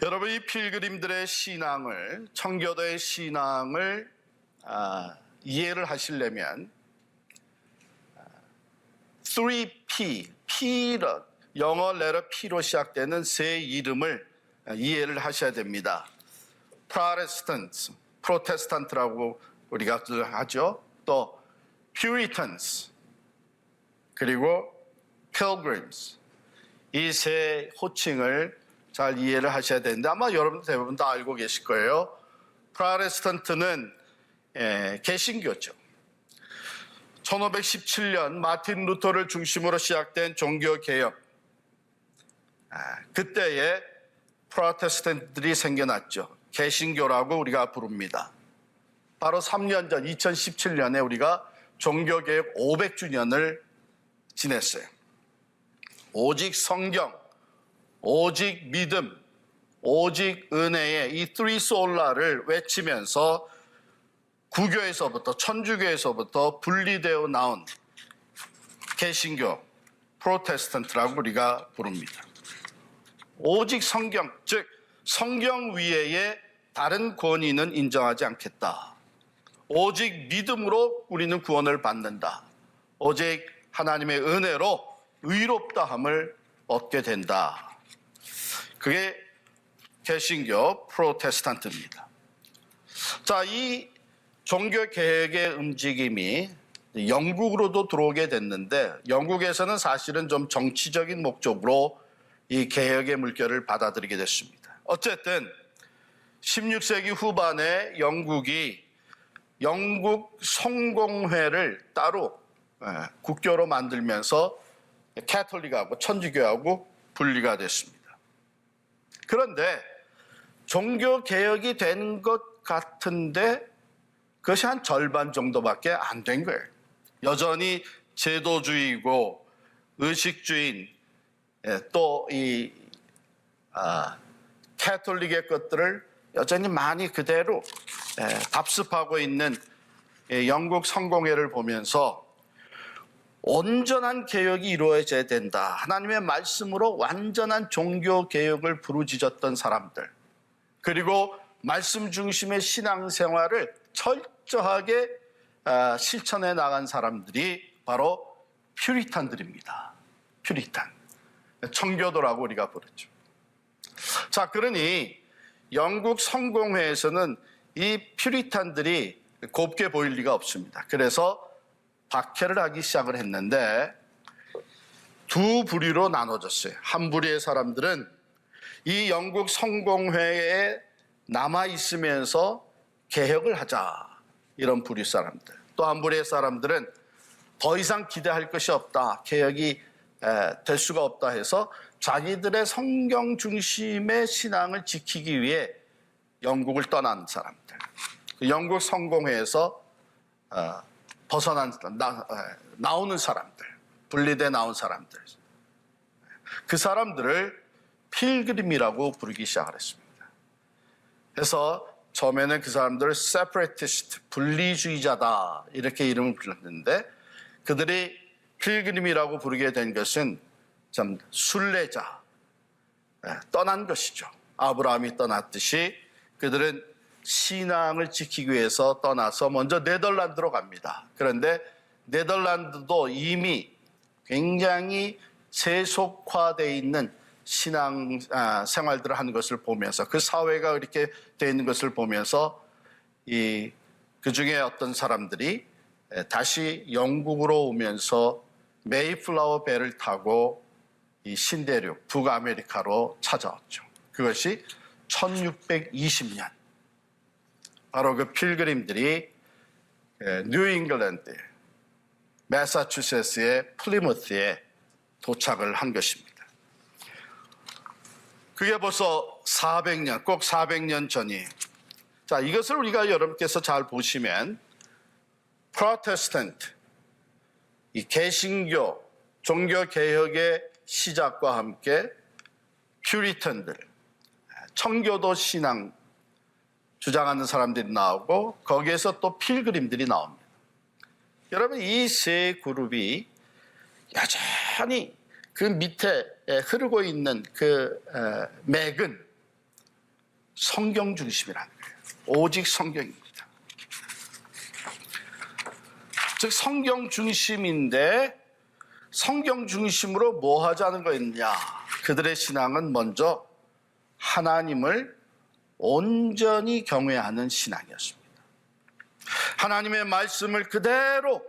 여러분, 이 필그림들의 신앙을, 청교도의 신앙을 이해를 하시려면 3P, P로, 영어 레터 P로 시작되는 세 이름을 이해를 하셔야 됩니다. 프로테스탄트라고 우리가 하죠. 또 Puritans, 그리고 Pilgrims. 이 세 호칭을 잘 이해를 하셔야 되는데 아마 여러분 대부분 다 알고 계실 거예요. 프로테스탄트는 개신교죠. 1517년 마틴 루터를 중심으로 시작된 종교개혁, 그때에 프로테스탄트들이 생겨났죠. 개신교라고 우리가 부릅니다. 바로 3년 전 2017년에 우리가 종교개혁 500주년을 지냈어요. 오직 성경, 오직 믿음, 오직 은혜의 이 쓰리솔라를 외치면서 구교에서부터, 천주교에서부터 분리되어 나온 개신교, 프로테스탄트라고 우리가 부릅니다. 오직 성경, 즉 성경 위에의 다른 권위는 인정하지 않겠다. 오직 믿음으로 우리는 구원을 받는다. 오직 하나님의 은혜로 의롭다함을 얻게 된다. 그게 개신교 프로테스탄트입니다. 자, 이 종교 개혁의 움직임이 영국으로도 들어오게 됐는데 영국에서는 사실은 좀 정치적인 목적으로 이 개혁의 물결을 받아들이게 됐습니다. 어쨌든 16세기 후반에 영국이 영국 성공회를 따로 국교로 만들면서 캐톨릭하고 천주교하고 분리가 됐습니다. 그런데 종교 개혁이 된 것 같은데 그것이 한 절반 정도밖에 안 된 거예요. 여전히 제도주의고 의식주의, 또 이 캐톨릭의 것들을 여전히 많이 그대로 답습하고 있는 영국 성공회를 보면서 온전한 개혁이 이루어져야 된다. 하나님의 말씀으로 완전한 종교 개혁을 부르짖었던 사람들, 그리고 말씀 중심의 신앙생활을 철저하게 실천해 나간 사람들이 바로 퓨리탄들입니다. 퓨리탄, 청교도라고 우리가 부르죠. 자, 그러니 영국 성공회에서는 이 퓨리탄들이 곱게 보일 리가 없습니다. 그래서 박해를 하기 시작을 했는데 두 부류로 나눠졌어요. 한 부류의 사람들은 이 영국 성공회에 남아있으면서 개혁을 하자, 이런 부류 사람들. 또 한 부류의 사람들은 더 이상 기대할 것이 없다, 개혁이 될 수가 없다 해서 자기들의 성경 중심의 신앙을 지키기 위해 영국을 떠난 사람들, 영국 성공회에서 벗어난 나오는 사람들, 분리돼 나온 사람들, 그 사람들을 필그림이라고 부르기 시작을 했습니다. 그래서 처음에는 그 사람들을 separatist, 분리주의자다, 이렇게 이름을 불렀는데 그들이 필그림이라고 부르게 된 것은 참 순례자, 떠난 것이죠. 아브라함이 떠났듯이 그들은 신앙을 지키기 위해서 떠나서 먼저 네덜란드로 갑니다. 그런데 네덜란드도 이미 굉장히 세속화되어 있는 신앙 생활들을 하는 것을 보면서, 그 사회가 이렇게 되어 있는 것을 보면서 그 중에 어떤 사람들이 다시 영국으로 오면서 메이플라워 배를 타고 이 신대륙 북아메리카로 찾아왔죠. 그것이 1620년, 바로 그 필그림들이 뉴잉글랜드, 매사추세츠의 플리무스에 도착을 한 것입니다. 그게 벌써 400년, 꼭 400년 전이에요. 자, 이것을 우리가 여러분께서 잘 보시면 프로테스탄트, 이 개신교, 종교개혁의 시작과 함께 퓨리탄들, 청교도 신앙 주장하는 사람들이 나오고 거기에서 또 필그림들이 나옵니다. 여러분, 이 세 그룹이 여전히 그 밑에 흐르고 있는 그 맥은 성경 중심이라는 거예요. 오직 성경입니다. 즉 성경 중심인데 성경 중심으로 뭐 하자는 거였냐? 그들의 신앙은 먼저 하나님을 온전히 경외하는 신앙이었습니다. 하나님의 말씀을 그대로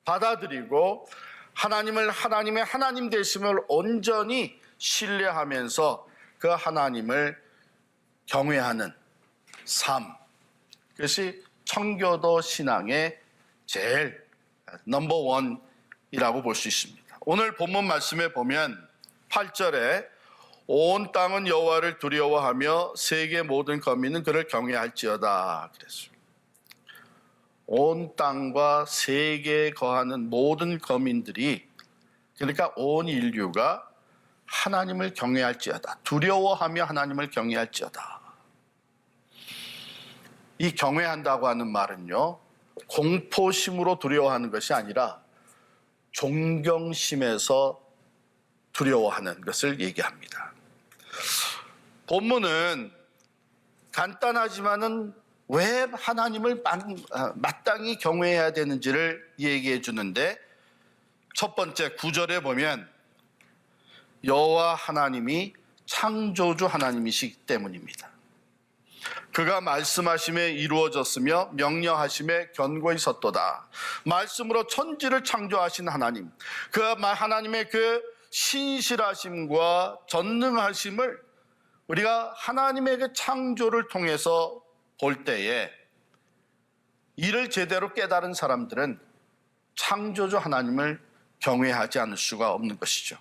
받아들이고 하나님을 하나님의 하나님 되심을 온전히 신뢰하면서 그 하나님을 경외하는 삶. 그것이 청교도 신앙의 제일 넘버 원이라고 볼 수 있습니다. 오늘 본문 말씀에 보면 8절에 온 땅은 여호와를 두려워하며 세계 모든 거민은 그를 경외할지어다 그랬습니다. 온 땅과 세계에 거하는 모든 거민들이, 그러니까 온 인류가 하나님을 경외할지어다, 두려워하며 하나님을 경외할지어다. 이 경외한다고 하는 말은요, 공포심으로 두려워하는 것이 아니라 존경심에서 두려워하는 것을 얘기합니다. 본문은 간단하지만은 왜 하나님을 마땅히 경외해야 되는지를 얘기해 주는데, 첫 번째 9절에 보면 여호와 하나님이 창조주 하나님이시기 때문입니다. 그가 말씀하심에 이루어졌으며 명령하심에 견고히 섰도다. 말씀으로 천지를 창조하신 하나님, 그 하나님의 그 신실하심과 전능하심을 우리가 하나님의 그 창조를 통해서 볼 때에 이를 제대로 깨달은 사람들은 창조주 하나님을 경외하지 않을 수가 없는 것이죠.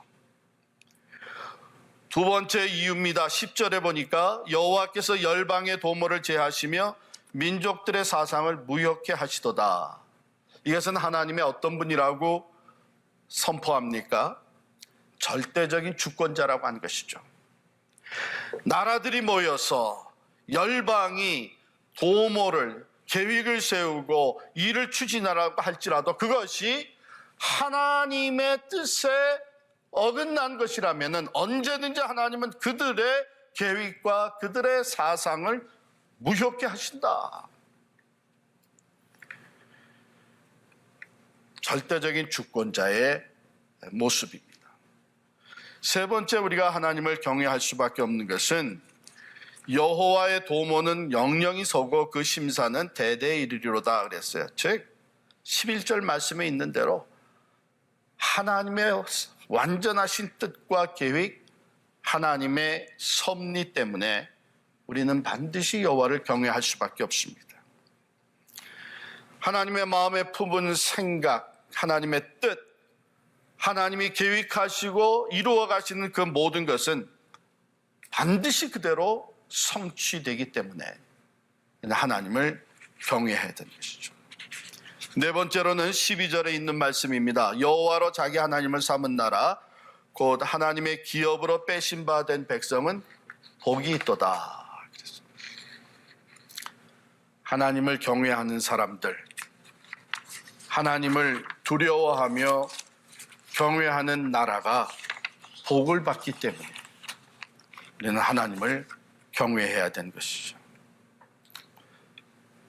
두 번째 이유입니다. 10절에 보니까 여호와께서 열방의 도모를 제하시며 민족들의 사상을 무효케 하시도다. 이것은 하나님의 어떤 분이라고 선포합니까? 절대적인 주권자라고 하는 것이죠. 나라들이 모여서 열방이 도모를, 계획을 세우고 일을 추진하라고 할지라도 그것이 하나님의 뜻에 어긋난 것이라면 언제든지 하나님은 그들의 계획과 그들의 사상을 무효케 하신다. 절대적인 주권자의 모습입니다. 세 번째 우리가 하나님을 경외할 수밖에 없는 것은 여호와의 도모는 영영이 서고 그 심사는 대대에 이르리로다 그랬어요. 즉 11절 말씀에 있는 대로 하나님의 완전하신 뜻과 계획, 하나님의 섭리 때문에 우리는 반드시 여호와를 경외할 수밖에 없습니다. 하나님의 마음에 품은 생각, 하나님의 뜻, 하나님이 계획하시고 이루어 가시는 그 모든 것은 반드시 그대로 성취되기 때문에 하나님을 경외해야 되는 것이죠. 네 번째로는 12절에 있는 말씀입니다. 여호와로 자기 하나님을 삼은 나라 곧 하나님의 기업으로 빼신 바 된 백성은 복이 있도다. 하나님을 경외하는 사람들, 하나님을 두려워하며 경외하는 나라가 복을 받기 때문에 우리는 하나님을 경외해야 되는 것이죠.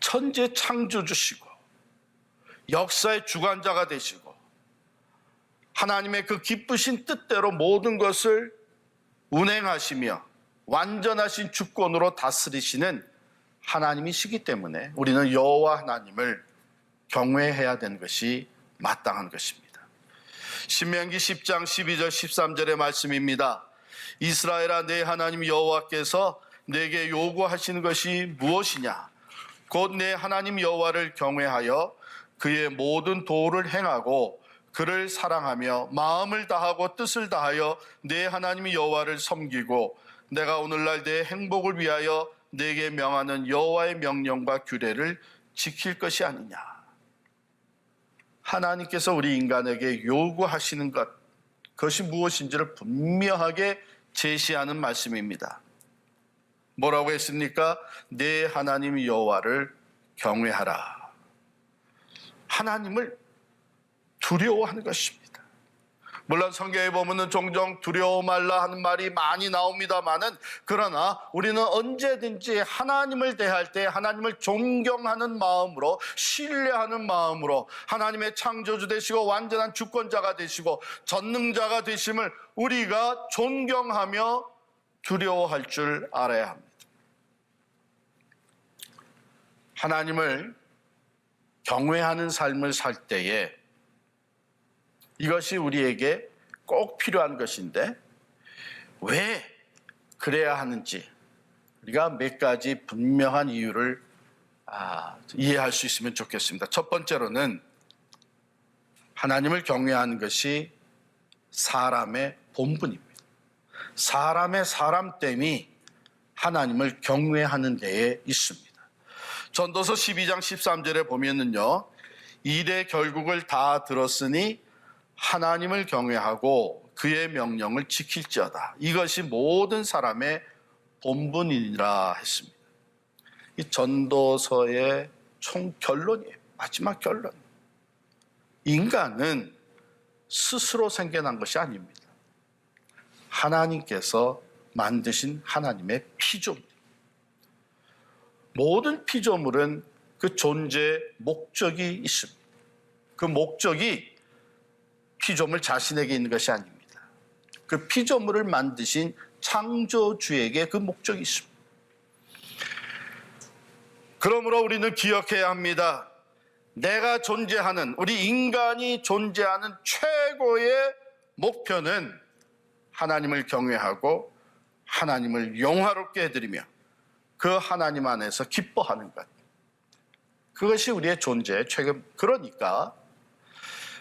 천재 창조주시고 역사의 주관자가 되시고 하나님의 그 기쁘신 뜻대로 모든 것을 운행하시며 완전하신 주권으로 다스리시는 하나님이시기 때문에 우리는 여호와 하나님을 경외해야 되는 것이 마땅한 것입니다. 신명기 10장 12절 13절의 말씀입니다. 이스라엘아, 내 하나님 여호와께서 내게 요구하시는 것이 무엇이냐? 곧 내 하나님 여호와를 경외하여 그의 모든 도를 행하고 그를 사랑하며 마음을 다하고 뜻을 다하여 내 하나님 여호와를 섬기고 내가 오늘날 내 행복을 위하여 내게 명하는 여호와의 명령과 규례를 지킬 것이 아니냐. 하나님께서 우리 인간에게 요구하시는 것, 그것이 무엇인지를 분명하게 제시하는 말씀입니다. 뭐라고 했습니까? 내 하나님 여호와를 경외하라. 하나님을 두려워하는 것입니다. 물론 성경에 보면은 종종 두려워 말라 하는 말이 많이 나옵니다만은, 그러나 우리는 언제든지 하나님을 대할 때 하나님을 존경하는 마음으로, 신뢰하는 마음으로, 하나님의 창조주 되시고 완전한 주권자가 되시고 전능자가 되심을 우리가 존경하며 두려워할 줄 알아야 합니다. 하나님을 경외하는 삶을 살 때에 이것이 우리에게 꼭 필요한 것인데, 왜 그래야 하는지 우리가 몇 가지 분명한 이유를 이해할 수 있으면 좋겠습니다. 첫 번째로는 하나님을 경외하는 것이 사람의 본분입니다. 사람의 사람됨이 하나님을 경외하는 데에 있습니다. 전도서 12장 13절에 보면은요, 일의 결국을 다 들었으니 하나님을 경외하고 그의 명령을 지킬지어다. 이것이 모든 사람의 본분이라 했습니다. 이 전도서의 총 결론이에요. 마지막 결론. 인간은 스스로 생겨난 것이 아닙니다. 하나님께서 만드신 하나님의 피조물. 모든 피조물은 그 존재의 목적이 있습니다. 그 목적이 피조물 자신에게 있는 것이 아닙니다. 그 피조물을 만드신 창조주에게 그 목적이 있습니다. 그러므로 우리는 기억해야 합니다. 내가 존재하는, 우리 인간이 존재하는 최고의 목표는 하나님을 경외하고 하나님을 영화롭게 해드리며 그 하나님 안에서 기뻐하는 것. 그것이 우리의 존재의 최고. 그러니까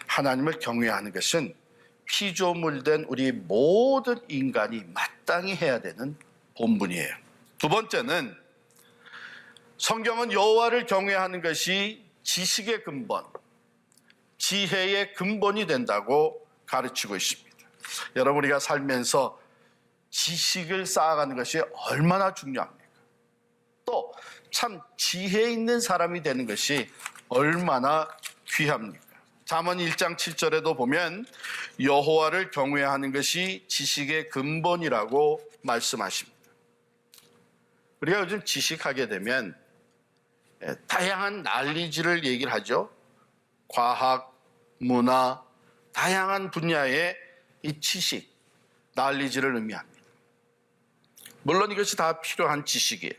하나님을 경외하는 것은 피조물된 우리 모든 인간이 마땅히 해야 되는 본분이에요. 두 번째는 성경은 여호와를 경외하는 것이 지식의 근본, 지혜의 근본이 된다고 가르치고 있습니다. 여러분, 우리가 살면서 지식을 쌓아가는 것이 얼마나 중요합니까? 또 참 지혜 있는 사람이 되는 것이 얼마나 귀합니까? 잠언 1장 7절에도 보면 여호와를 경외하는 것이 지식의 근본이라고 말씀하십니다. 우리가 요즘 지식하게 되면 다양한 난리지를 얘기를 하죠. 과학, 문화, 다양한 분야의 이 지식, 난리지를 의미합니다. 물론 이것이 다 필요한 지식이에요.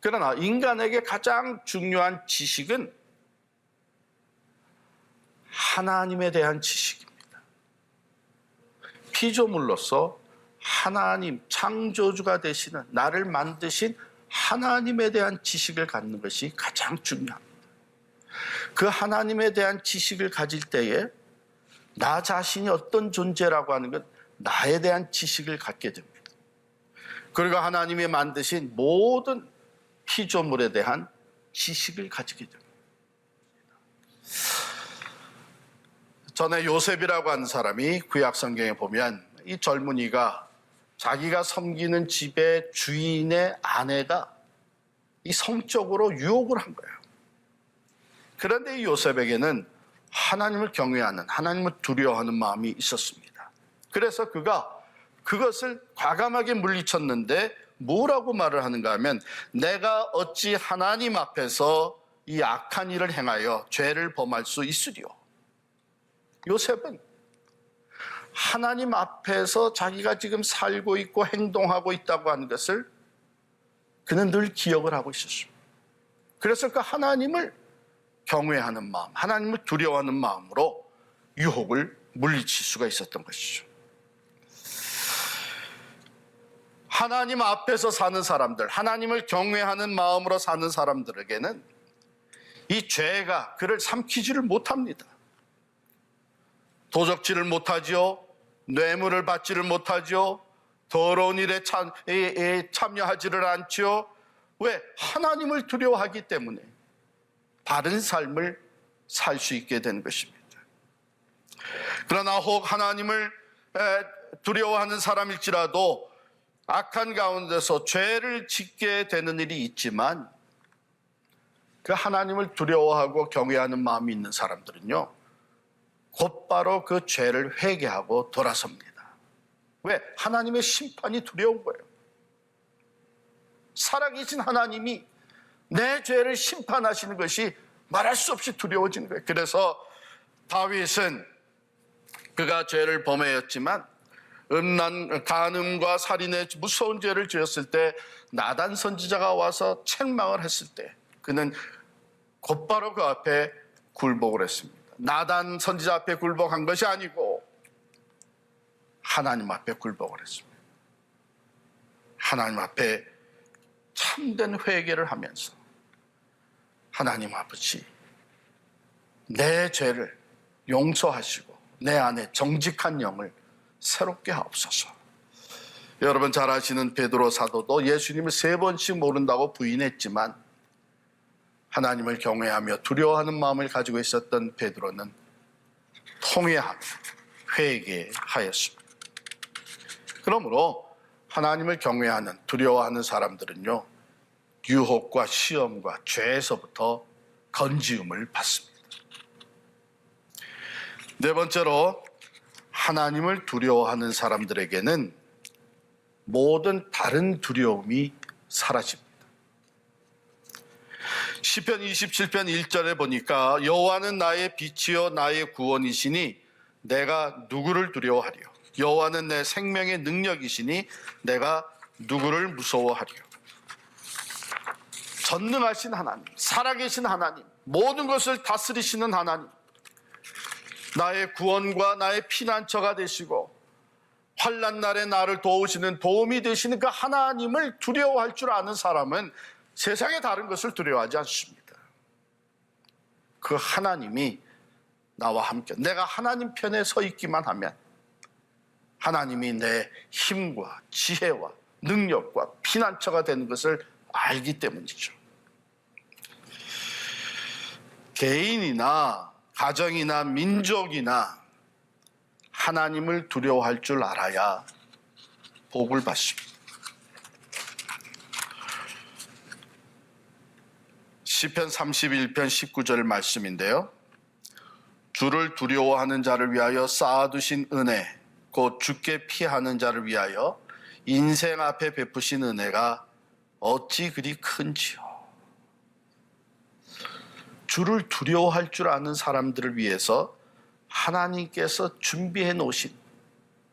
그러나 인간에게 가장 중요한 지식은 하나님에 대한 지식입니다. 피조물로서 하나님, 창조주가 되시는, 나를 만드신 하나님에 대한 지식을 갖는 것이 가장 중요합니다. 그 하나님에 대한 지식을 가질 때에 나 자신이 어떤 존재라고 하는 것, 나에 대한 지식을 갖게 됩니다. 그리고 하나님이 만드신 모든 피조물에 대한 지식을 가지게 됩니다. 전에 요셉이라고 하는 사람이 구약 성경에 보면 이 젊은이가 자기가 섬기는 집의 주인의 아내가 이 성적으로 유혹을 한 거예요. 그런데 이 요셉에게는 하나님을 경외하는, 하나님을 두려워하는 마음이 있었습니다. 그래서 그가 그것을 과감하게 물리쳤는데 뭐라고 말을 하는가 하면, 내가 어찌 하나님 앞에서 이 악한 일을 행하여 죄를 범할 수 있으리요. 요셉은 하나님 앞에서 자기가 지금 살고 있고 행동하고 있다고 하는 것을 그는 늘 기억을 하고 있었습니다. 그래서 그 하나님을 경외하는 마음, 하나님을 두려워하는 마음으로 유혹을 물리칠 수가 있었던 것이죠. 하나님 앞에서 사는 사람들, 하나님을 경외하는 마음으로 사는 사람들에게는 이 죄가 그를 삼키지를 못합니다. 도적질을 못하지요. 뇌물을 받지를 못하지요. 더러운 일에 참여하지를 않지요. 왜? 하나님을 두려워하기 때문에 바른 삶을 살 수 있게 되는 것입니다. 그러나 혹 하나님을 두려워하는 사람일지라도 악한 가운데서 죄를 짓게 되는 일이 있지만, 그 하나님을 두려워하고 경외하는 마음이 있는 사람들은요, 곧바로 그 죄를 회개하고 돌아섭니다. 왜? 하나님의 심판이 두려운 거예요. 살아계신 하나님이 내 죄를 심판하시는 것이 말할 수 없이 두려워지는 거예요. 그래서 다윗은 그가 죄를 범하였지만 간음과 살인의 무서운 죄를 지었을 때 나단 선지자가 와서 책망을 했을 때 그는 곧바로 그 앞에 굴복을 했습니다. 나단 선지자 앞에 굴복한 것이 아니고 하나님 앞에 굴복을 했습니다. 하나님 앞에 참된 회개를 하면서 하나님 아버지, 내 죄를 용서하시고 내 안에 정직한 영을 새롭게 하옵소서. 여러분 잘 아시는 베드로 사도도 예수님을 3번씩 모른다고 부인했지만 하나님을 경외하며 두려워하는 마음을 가지고 있었던 베드로는 통회하며 회개하였습니다. 그러므로 하나님을 경외하는 두려워하는 사람들은요, 유혹과 시험과 죄에서부터 건지움을 받습니다. 네 번째로 하나님을 두려워하는 사람들에게는 모든 다른 두려움이 사라집니다. 시편 27편 1절에 보니까 여호와는 나의 빛이요 나의 구원이시니 내가 누구를 두려워하리요. 여호와는 내 생명의 능력이시니 내가 누구를 무서워하리요. 전능하신 하나님, 살아계신 하나님, 모든 것을 다스리시는 하나님, 나의 구원과 나의 피난처가 되시고 환난 날에 나를 도우시는 도움이 되시는 그 하나님을 두려워할 줄 아는 사람은 세상의 다른 것을 두려워하지 않습니다. 그 하나님이 나와 함께, 내가 하나님 편에 서 있기만 하면 하나님이 내 힘과 지혜와 능력과 피난처가 되는 것을 알기 때문이죠. 개인이나 가정이나 민족이나 하나님을 두려워할 줄 알아야 복을 받습니다. 시편 31편 19절 말씀인데요. 주를 두려워하는 자를 위하여 쌓아두신 은혜, 곧 주께 피하는 자를 위하여 인생 앞에 베푸신 은혜가 어찌 그리 큰지요. 주를 두려워할 줄 아는 사람들을 위해서 하나님께서 준비해 놓으신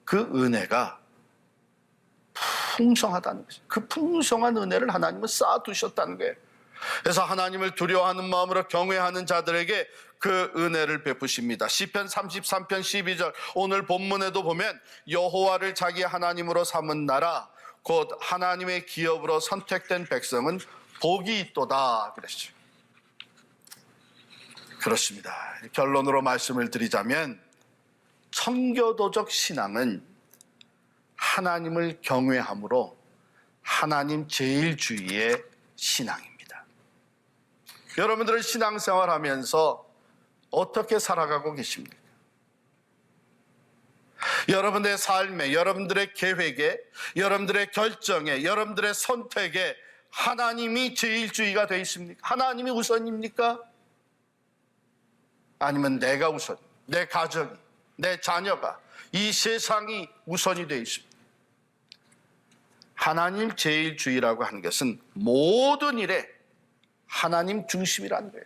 그 은혜가 풍성하다는 것이죠. 그 풍성한 은혜를 하나님은 쌓아두셨다는 거예요. 그래서 하나님을 두려워하는 마음으로 경외하는 자들에게 그 은혜를 베푸십니다. 시편 33편 12절 오늘 본문에도 보면 여호와를 자기 하나님으로 삼은 나라 곧 하나님의 기업으로 선택된 백성은 복이 있도다 그랬죠. 그렇습니다. 결론으로 말씀을 드리자면 청교도적 신앙은 하나님을 경외함으로 하나님 제일주의의 신앙입니다. 여러분들은 신앙생활 하면서 어떻게 살아가고 계십니까? 여러분들의 삶에, 여러분들의 계획에, 여러분들의 결정에, 여러분들의 선택에 하나님이 제일주의가 되어 있습니까? 하나님이 우선입니까? 아니면 내가 우선, 내 가정이, 내 자녀가, 이 세상이 우선이 되어 있습니다. 하나님 제일주의라고 하는 것은 모든 일에 하나님 중심이라는 거예요.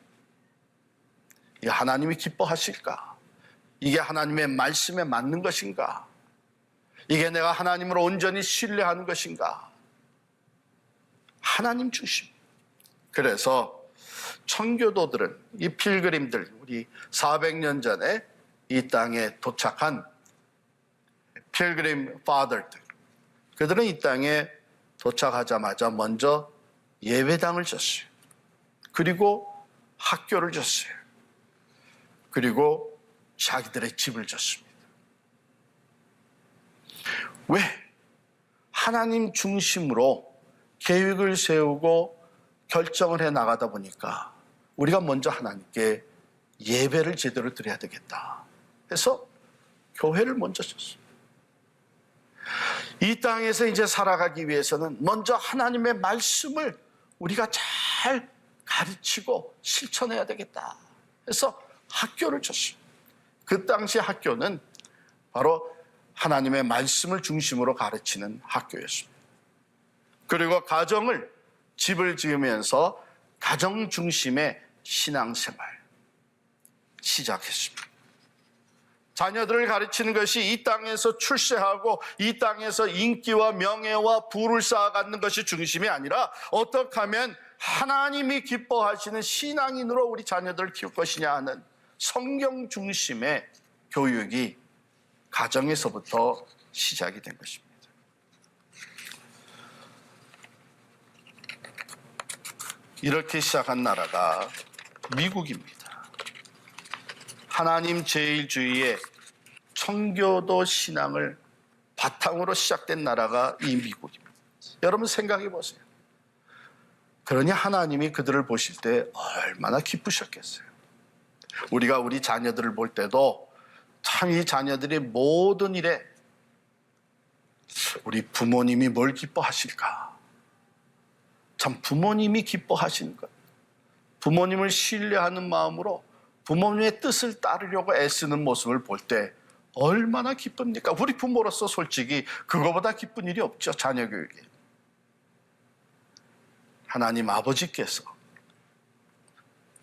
이게 하나님이 기뻐하실까? 이게 하나님의 말씀에 맞는 것인가? 이게 내가 하나님을 온전히 신뢰하는 것인가? 하나님 중심. 그래서 청교도들은, 이 필그림들, 우리 400년 전에 이 땅에 도착한 필그림 파더들, 그들은 이 땅에 도착하자마자 먼저 예배당을 졌어요. 그리고 학교를 졌어요. 그리고 자기들의 집을 졌습니다. 왜? 하나님 중심으로 계획을 세우고 결정을 해 나가다 보니까 우리가 먼저 하나님께 예배를 제대로 드려야 되겠다 해서 교회를 먼저 졌어요. 이 땅에서 이제 살아가기 위해서는 먼저 하나님의 말씀을 우리가 잘 가르치고 실천해야 되겠다 해서 학교를 줬어요. 그 당시 학교는 바로 하나님의 말씀을 중심으로 가르치는 학교였습니다. 그리고 가정을, 집을 지으면서 가정 중심의 신앙생활 시작했습니다. 자녀들을 가르치는 것이 이 땅에서 출세하고 이 땅에서 인기와 명예와 부를 쌓아가는 것이 중심이 아니라 어떻게 하면 하나님이 기뻐하시는 신앙인으로 우리 자녀들을 키울 것이냐 하는 성경 중심의 교육이 가정에서부터 시작이 된 것입니다. 이렇게 시작한 나라가 미국입니다. 하나님 제일주의의 청교도 신앙을 바탕으로 시작된 나라가 이 미국입니다. 여러분 생각해 보세요. 그러니 하나님이 그들을 보실 때 얼마나 기쁘셨겠어요. 우리가 우리 자녀들을 볼 때도 참 이 자녀들이 모든 일에 우리 부모님이 뭘 기뻐하실까? 참 부모님이 기뻐하시는 것, 부모님을 신뢰하는 마음으로 부모님의 뜻을 따르려고 애쓰는 모습을 볼 때 얼마나 기쁩니까? 우리 부모로서 솔직히 그거보다 기쁜 일이 없죠. 자녀 교육에. 하나님 아버지께서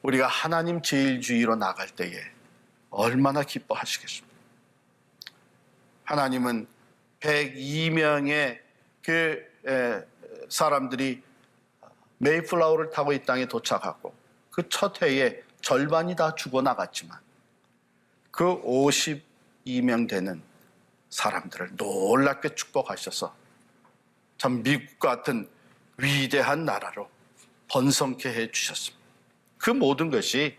우리가 하나님 제일주의로 나갈 때에 얼마나 기뻐하시겠습니까? 하나님은 102명의 그 사람들이 메이플라워를 타고 이 땅에 도착하고 그 첫 해에 절반이 다 죽어나갔지만 그 52명 되는 사람들을 놀랍게 축복하셔서 참 미국 같은 위대한 나라로 번성케 해주셨습니다. 그 모든 것이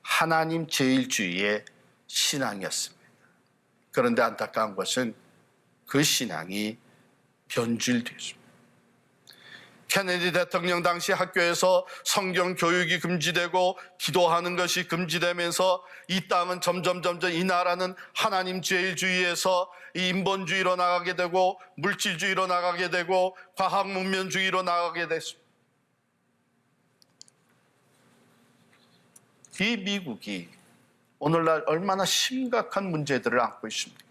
하나님 제일주의의 신앙이었습니다. 그런데 안타까운 것은 그 신앙이 변질되었습니다. 케네디 대통령 당시 학교에서 성경 교육이 금지되고 기도하는 것이 금지되면서 이 땅은 점점 이 나라는 하나님 제일주의에서 인본주의로 나가게 되고 물질주의로 나가게 되고 과학문명주의로 나가게 됐습니다. 이 미국이 오늘날 얼마나 심각한 문제들을 안고 있습니까?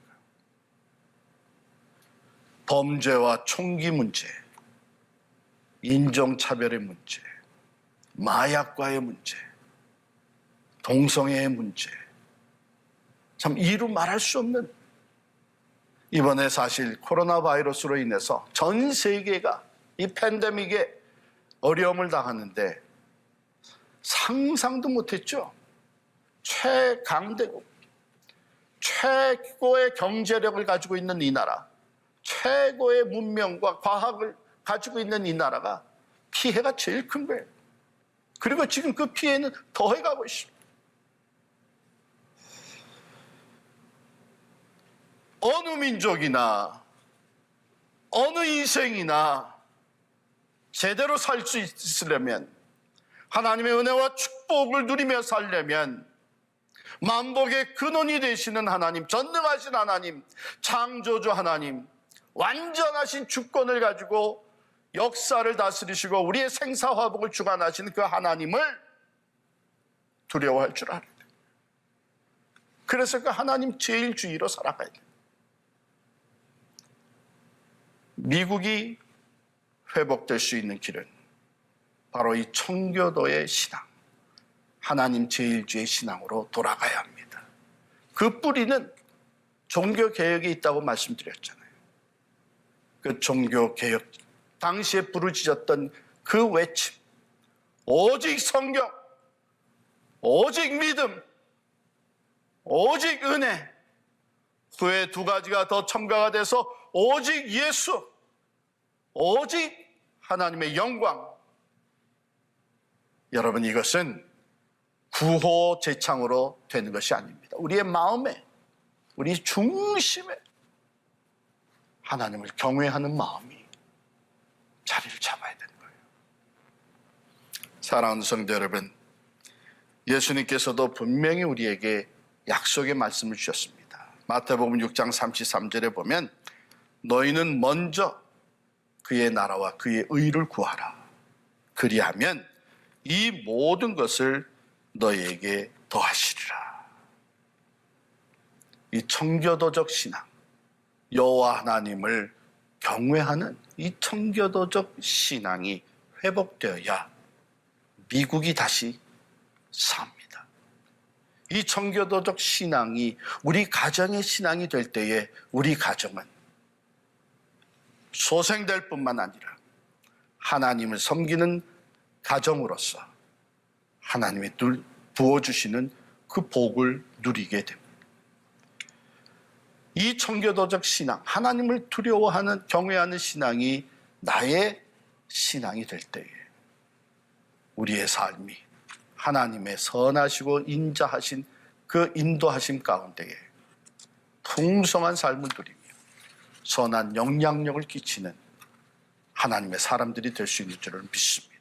범죄와 총기 문제, 인종차별의 문제, 마약과의 문제, 동성애의 문제, 참 이루 말할 수 없는, 이번에 사실 코로나 바이러스로 인해서 전 세계가 이 팬데믹에 어려움을 당하는데 상상도 못했죠. 최강대국, 최고의 경제력을 가지고 있는 이 나라, 최고의 문명과 과학을 가지고 있는 이 나라가 피해가 제일 큰 거예요. 그리고 지금 그 피해는 더해가고 있습니다. 어느 민족이나 어느 인생이나 제대로 살 수 있으려면, 하나님의 은혜와 축복을 누리며 살려면 만복의 근원이 되시는 하나님, 전능하신 하나님, 창조주 하나님, 완전하신 주권을 가지고 역사를 다스리시고 우리의 생사화복을 주관하시는 그 하나님을 두려워할 줄 알아야 돼. 그래서 그 하나님 제일주의로 살아가야 돼. 미국이 회복될 수 있는 길은 바로 이 청교도의 신앙, 하나님 제일주의 신앙으로 돌아가야 합니다. 그 뿌리는 종교개혁에 있다고 말씀드렸잖아요. 그 종교개혁, 당시에 부르짖었던 그 외침, 오직 성경, 오직 믿음, 오직 은혜, 후에 두 가지가 더 첨가가 돼서 오직 예수, 오직 하나님의 영광. 여러분, 이것은 구호 제창으로 되는 것이 아닙니다. 우리의 마음에, 우리 중심에 하나님을 경외하는 마음이 자리를 잡아야 되는 거예요. 사랑하는 성도 여러분, 예수님께서도 분명히 우리에게 약속의 말씀을 주셨습니다. 마태복음 6장 33절에 보면 너희는 먼저 그의 나라와 그의 의를 구하라. 그리하면 이 모든 것을 너희에게 더하시리라. 이 청교도적 신앙, 여호와 하나님을 경외하는 이 청교도적 신앙이 회복되어야 미국이 다시 삽니다. 이 청교도적 신앙이 우리 가정의 신앙이 될 때에 우리 가정은 소생될 뿐만 아니라 하나님을 섬기는 가정으로서 하나님이 부어주시는 그 복을 누리게 됩니다. 이 청교도적 신앙, 하나님을 두려워하는, 경외하는 신앙이 나의 신앙이 될 때에 우리의 삶이 하나님의 선하시고 인자하신 그 인도하심 가운데에 풍성한 삶을 누리며 선한 영향력을 끼치는 하나님의 사람들이 될 수 있는 줄을 믿습니다.